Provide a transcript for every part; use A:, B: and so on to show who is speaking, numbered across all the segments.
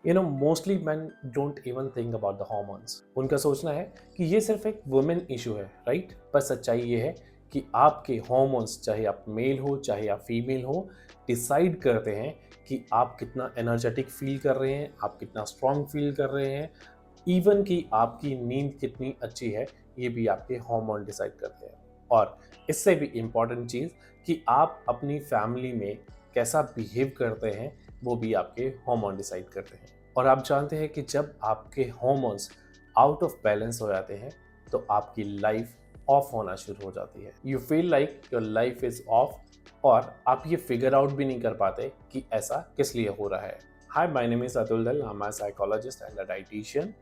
A: Mostly man don't even think about the hormones. उनका सोचना है कि ये सिर्फ एक वुमेन इशू है, राइट? पर सच्चाई ये है कि आपके हॉर्मोन्स, चाहे आप मेल हो चाहे आप फीमेल हो, डिसाइड करते हैं कि आप कितना एनर्जेटिक फील कर रहे हैं, आप कितना स्ट्रांग फील कर रहे हैं, इवन कि आपकी नींद कितनी अच्छी है, ये भी आपके हार्मोन डिसाइड करते हैं। और इससे भी इम्पॉर्टेंट चीज़ कि आप अपनी फैमिली में कैसा बिहेव करते हैं, वो भी आपके हार्मोन डिसाइड करते हैं। और आप जानते हैं कि जब आपके हार्मोन्स आउट ऑफ बैलेंस हो जाते हैं तो आपकी लाइफ ऑफ होना शुरू हो जाती है। You feel like your life is of, और आप ये फिगर आउट भी नहीं कर पाते कि ऐसा किस लिए हो रहा है। हाय, माय नेम इज अतुल दल, I am a psychologist and a dietitian.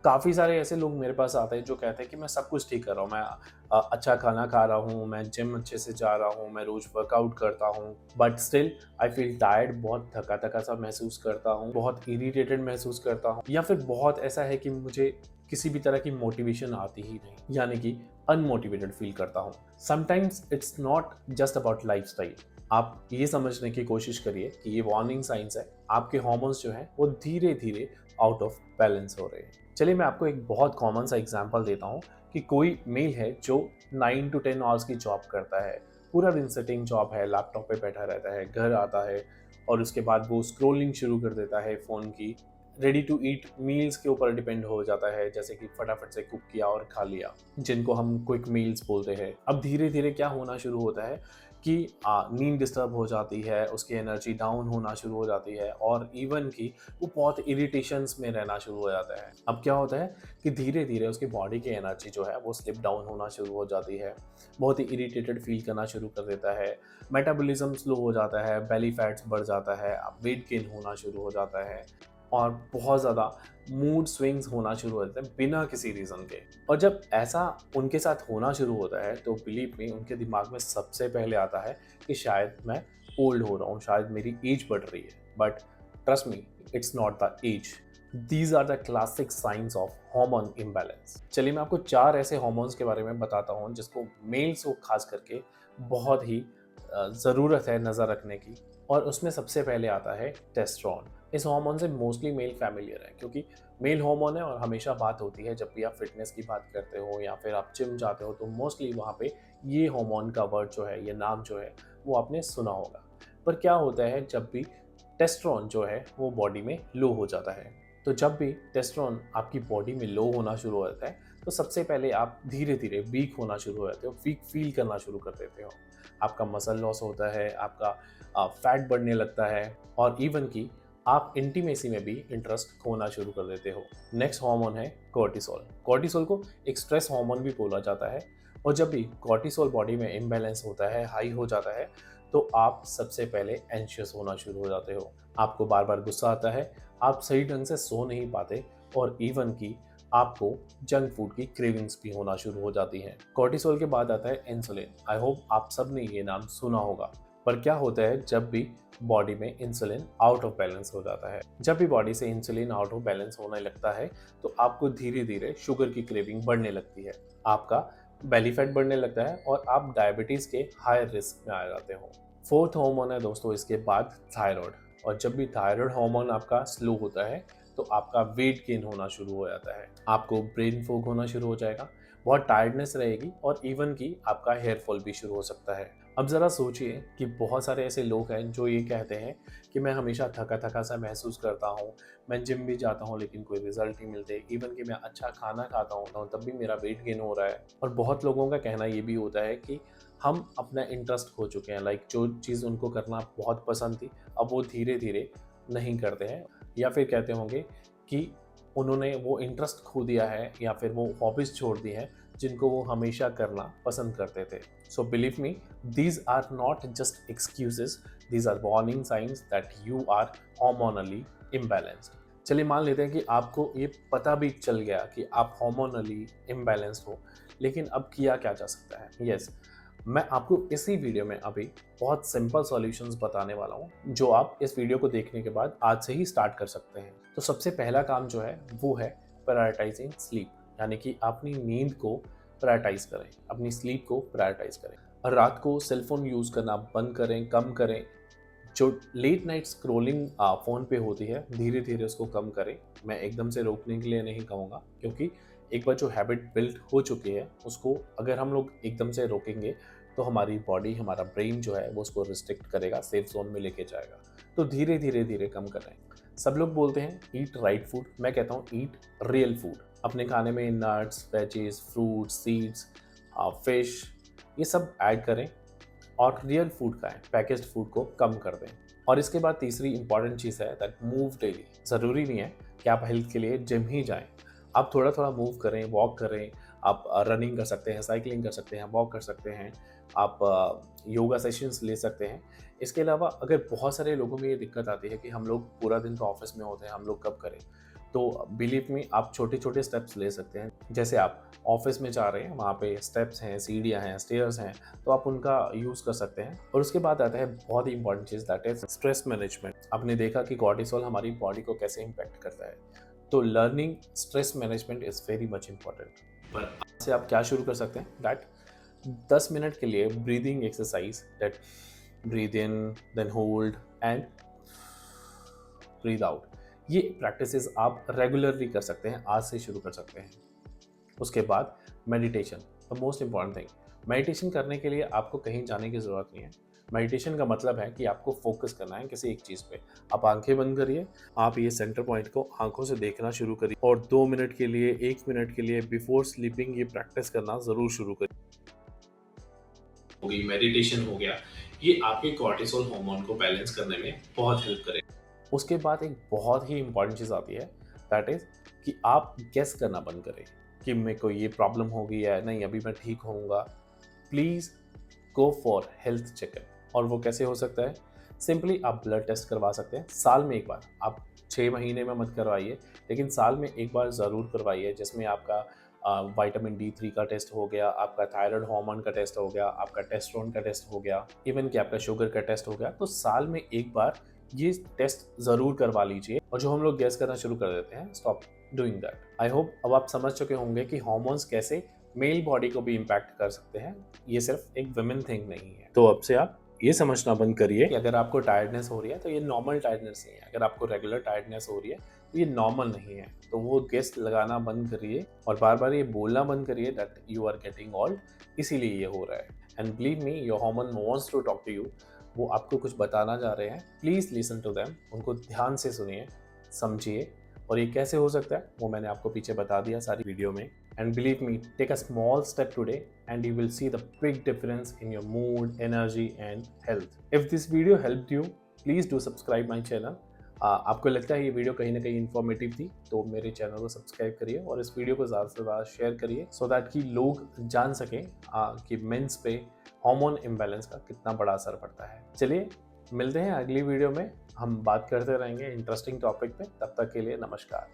A: काफ़ी सारे ऐसे लोग मेरे पास आते हैं जो कहते हैं कि मैं सब कुछ ठीक कर रहा हूँ, मैं अच्छा खाना खा रहा हूँ, मैं जिम अच्छे से जा रहा हूँ, मैं रोज वर्कआउट करता हूँ, but still I feel tired, बहुत थका थका सा महसूस करता हूँ, बहुत इरिटेटेड महसूस करता हूँ, या फिर बहुत ऐसा है कि मुझे किसी भी तरह की मोटिवेशन आती ही नहीं, यानी कि अनमोटिवेटेड फील करता हूँ। Sometimes it's not just about lifestyle. आप ये समझने की कोशिश करिए कि ये वार्निंग साइंस है, आपके हॉर्मोन्स जो हैं वो धीरे धीरे आउट ऑफ बैलेंस हो रहे हैं। चलिए मैं आपको एक बहुत कॉमन सा एग्जांपल देता हूँ कि कोई मेल है जो 9 to 10 आवर्स की जॉब करता है, पूरा दिन सिटिंग जॉब है, लैपटॉप पे बैठा रहता है, घर आता है और उसके बाद वो स्क्रोलिंग शुरू कर देता है फ़ोन की, रेडी टू ईट मील्स के ऊपर डिपेंड हो जाता है, जैसे कि फटाफट से कुक किया और खा लिया, जिनको हम क्विक मील्स बोलते हैं। अब धीरे धीरे क्या होना शुरू होता है कि नींद डिस्टर्ब हो जाती है, उसकी एनर्जी डाउन होना शुरू हो जाती है, और इवन कि वो बहुत इरिटेशंस में रहना शुरू हो जाता है। अब क्या होता है कि धीरे धीरे उसकी बॉडी की एनर्जी जो है वो स्लिप डाउन होना शुरू हो जाती है, बहुत ही इरिटेटेड फील करना शुरू कर देता है, मेटाबॉलिज्म स्लो हो जाता है, बेली फैट्स बढ़ जाता है, वेट गेन होना शुरू हो जाता है, और बहुत ज़्यादा मूड स्विंग्स होना शुरू हो जाते हैं बिना किसी रीज़न के। और जब ऐसा उनके साथ होना शुरू होता है तो बिलीव मी, उनके दिमाग में सबसे पहले आता है कि शायद मैं ओल्ड हो रहा हूँ, शायद मेरी एज बढ़ रही है। But trust me, it's not the age. These are the classic science of hormone imbalance. चलिए मैं आपको 4 ऐसे हार्मोन्स के बारे में बताता हूँ जिसको मेल्स को खास करके बहुत ही ज़रूरत है नज़र रखने की। और उसमें सबसे पहले आता है टेस्टोस्टेरोन। इस हार्मोन से मोस्टली मेल फैमिलियर है, क्योंकि मेल हार्मोन है और हमेशा बात होती है जब भी आप फिटनेस की बात करते हो या फिर आप जिम जाते हो तो मोस्टली वहाँ पे ये हार्मोन का वर्ड जो है, ये नाम जो है, वो आपने सुना होगा। पर क्या होता है जब भी टेस्टोस्टेरोन जो है वो बॉडी में लो हो जाता है, तो जब भी टेस्टोस्टेरोन आपकी बॉडी में लो होना शुरू हो जाता है तो सबसे पहले आप धीरे धीरे वीक होना शुरू हो जाते हो, वीक फील करना शुरू कर देते हो। आपका मसल लॉस होता है, आपका फैट बढ़ने लगता है, और इवन कि आप इंटीमेसी में भी इंटरेस्ट खोना शुरू कर देते हो। नेक्स्ट हार्मोन है कॉर्टिसोल। कॉर्टिसोल को एक स्ट्रेस हार्मोन भी बोला जाता है, और जब भी कॉर्टिसोल बॉडी में इम्बैलेंस होता है, हाई हो जाता है, तो आप सबसे पहले एंशियस होना शुरू हो जाते हो। आपको बार बार गुस्सा आता है, आप सही ढंग से सो नहीं पाते, और इवन कि आपको जंक फूड की क्रेविंग्स भी होना शुरू हो जाती हैं। कॉर्टिसोल के बाद आता है इंसुलिन। आई होप आप सब ने ये नाम सुना होगा। पर क्या होता है जब भी बॉडी में इंसुलिन आउट ऑफ बैलेंस हो जाता है, जब भी बॉडी से इंसुलिन आउट ऑफ बैलेंस होने लगता है तो आपको धीरे धीरे शुगर की क्रेविंग बढ़ने लगती है, आपका बेली फैट बढ़ने लगता है, और आप डायबिटीज के हाई रिस्क में आ जाते हो। फोर्थ हार्मोन है दोस्तों इसके बाद थायराइड। और जब भी थायराइड हार्मोन आपका स्लो होता है तो आपका वेट गेन होना शुरू हो जाता है, आपको ब्रेन फोग होना शुरू हो जाएगा, बहुत टायर्डनेस रहेगी, और इवन कि आपका हेयर फॉल भी शुरू हो सकता है। अब ज़रा सोचिए कि बहुत सारे ऐसे लोग हैं जो ये कहते हैं कि मैं हमेशा थका थका सा महसूस करता हूँ, मैं जिम भी जाता हूँ लेकिन कोई रिजल्ट नहीं मिलते, इवन कि मैं अच्छा खाना खाता हूँ तब भी मेरा वेट गेन हो रहा है। और बहुत लोगों का कहना ये भी होता है कि हम अपना इंटरेस्ट खो चुके हैं, लाइक जो चीज़ उनको करना बहुत पसंद थी अब वो धीरे धीरे नहीं करते हैं, या फिर कहते होंगे कि उन्होंने वो इंटरेस्ट खो दिया है, या फिर वो हॉबीज़ छोड़ दी हैं जिनको वो हमेशा करना पसंद करते थे। So believe me, these are not just excuses, these are warning signs that you are hormonally imbalanced. चलिए मान लेते हैं कि आपको ये पता भी चल गया कि आप हार्मोनली इम्बैलेंस्ड हो, लेकिन अब किया क्या जा सकता है? यस, मैं आपको इसी वीडियो में अभी बहुत सिंपल सॉल्यूशंस बताने वाला हूँ जो आप इस वीडियो को देखने के बाद आज से ही स्टार्ट कर सकते हैं। तो सबसे पहला काम जो है वो है प्रायोरिटाइजिंग स्लीप, यानी कि अपनी नींद को प्रायोरिटाइज करें, अपनी स्लीप को प्रायोरिटाइज करें, और रात को सेलफोन यूज़ करना बंद करें, कम करें। जो लेट नाइट स्क्रॉलिंग फ़ोन पे होती है, धीरे धीरे उसको कम करें। मैं एकदम से रोकने के लिए नहीं कहूँगा, क्योंकि एक बार जो हैबिट बिल्ड हो चुकी है उसको अगर हम लोग एकदम से रोकेंगे तो हमारी बॉडी, हमारा ब्रेन जो है वो उसको रिस्ट्रिक्ट करेगा, सेफ जोन में लेके जाएगा। तो धीरे धीरे धीरे कम करें। सब लोग बोलते हैं ईट राइट फूड, मैं कहता हूँ ईट रियल फूड। अपने खाने में nuts, veggies, fruits, seeds, fish, ये सब ऐड करें और रियल फूड खाएं, पैकेज्ड फूड को कम कर दें। और इसके बाद तीसरी इंपॉर्टेंट चीज़ है दैट मूव डेली। ज़रूरी नहीं है कि आप हेल्थ के लिए जिम ही जाएं, आप थोड़ा थोड़ा मूव करें, वॉक करें। आप रनिंग कर सकते हैं, साइकिलिंग कर सकते हैं, वॉक कर सकते हैं, आप योगा सेशंस ले सकते हैं। इसके अलावा अगर बहुत सारे लोगों में ये दिक्कत आती है कि हम लोग पूरा दिन तो ऑफिस में होते हैं, हम लोग कब करें, तो बिलीव में आप छोटे छोटे स्टेप्स ले सकते हैं। जैसे आप ऑफिस में जा रहे हैं, वहाँ पे स्टेप्स हैं, सीढ़ियाँ हैं, स्टेयर्स हैं, तो आप उनका यूज़ कर सकते हैं। और उसके बाद आता है बहुत ही इंपॉर्टेंट चीज़, दैट इज स्ट्रेस मैनेजमेंट। आपने देखा कि कॉर्टिसोल हमारी बॉडी को कैसे इम्पैक्ट करता है, तो learning stress management is very much important. पर आज से आप क्या शुरू कर सकते हैं, दैट 10 मिनट के लिए breathing exercise, that breathe in, then hold and breathe out. ये प्रैक्टिसेस आप रेगुलरली कर सकते हैं, आज से शुरू कर सकते हैं। उसके बाद meditation, the most important thing. Meditation करने के लिए आपको कहीं जाने की ज़रूरत नहीं है। मेडिटेशन का मतलब है कि आपको फोकस करना है किसी एक चीज़ पे। आप आंखें बंद करिए, आप ये सेंटर पॉइंट को आंखों से देखना शुरू करिए और 2 मिनट के लिए, 1 मिनट के लिए बिफोर स्लीपिंग ये प्रैक्टिस करना ज़रूर शुरू करिए। हो गई, मेडिटेशन हो गया, ये आपके कॉर्टिसोल हार्मोन को बैलेंस करने में बहुत हेल्प करेगा। उसके बाद एक बहुत ही इंपॉर्टेंट चीज़ आती है, दैट इज़ कि आप गेस करना बंद करें कि मेरे को ये प्रॉब्लम हो गई है, नहीं अभी मैं ठीक होऊंगा। Please go for health checkup. और वो कैसे हो सकता है? सिंपली आप ब्लड टेस्ट करवा सकते हैं साल में एक बार। आप 6 महीने में मत करवाइए, लेकिन साल में एक बार ज़रूर करवाइए, जिसमें आपका विटामिन D3 का टेस्ट हो गया, आपका थायराइड हार्मोन का टेस्ट हो गया, आपका टेस्टोस्टेरोन का टेस्ट हो गया, इवन कि आपका शुगर का टेस्ट हो गया। तो साल में एक बार ये टेस्ट ज़रूर करवा लीजिए। और जो हम लोग गैस करना शुरू कर देते हैं, stop doing that. I hope अब आप समझ चुके होंगे कि हार्मोन्स कैसे मेल बॉडी को भी इम्पैक्ट कर सकते हैं। ये सिर्फ एक वुमेन थिंग नहीं है। तो अब से आप ये समझना बंद करिए कि अगर आपको टायर्डनेस हो रही है तो ये नॉर्मल टायर्डनेस नहीं है। अगर आपको रेगुलर टायर्डनेस हो रही है तो ये नॉर्मल नहीं है। तो वो गेस लगाना बंद करिए और बार बार ये बोलना बंद करिए that you are getting old, इसीलिए ये हो रहा है। And believe me, your hormone wants to talk to you. वो आपको कुछ बताना चाह रहे हैं, प्लीज़ लिसन टू देम। उनको ध्यान से सुनिए, समझिए। और ये कैसे हो सकता है वो मैंने आपको पीछे बता दिया सारी वीडियो में। And believe me, take a small step today and you will see the big difference in your mood, energy and health. If this video helped you, please do subscribe my channel. आपको लगता है ये video कहीं ना कहीं informative थी तो मेरे चैनल को सब्सक्राइब करिए और इस वीडियो को ज़्यादा से ज़्यादा शेयर करिए, सो दैट कि लोग जान सकें कि मेंस पे हार्मोन इम्बैलेंस का कितना बड़ा असर पड़ता है। चलिए मिलते हैं अगली वीडियो में, हम बात करते रहेंगे इंटरेस्टिंग टॉपिक पे। तब तक के लिए नमस्कार।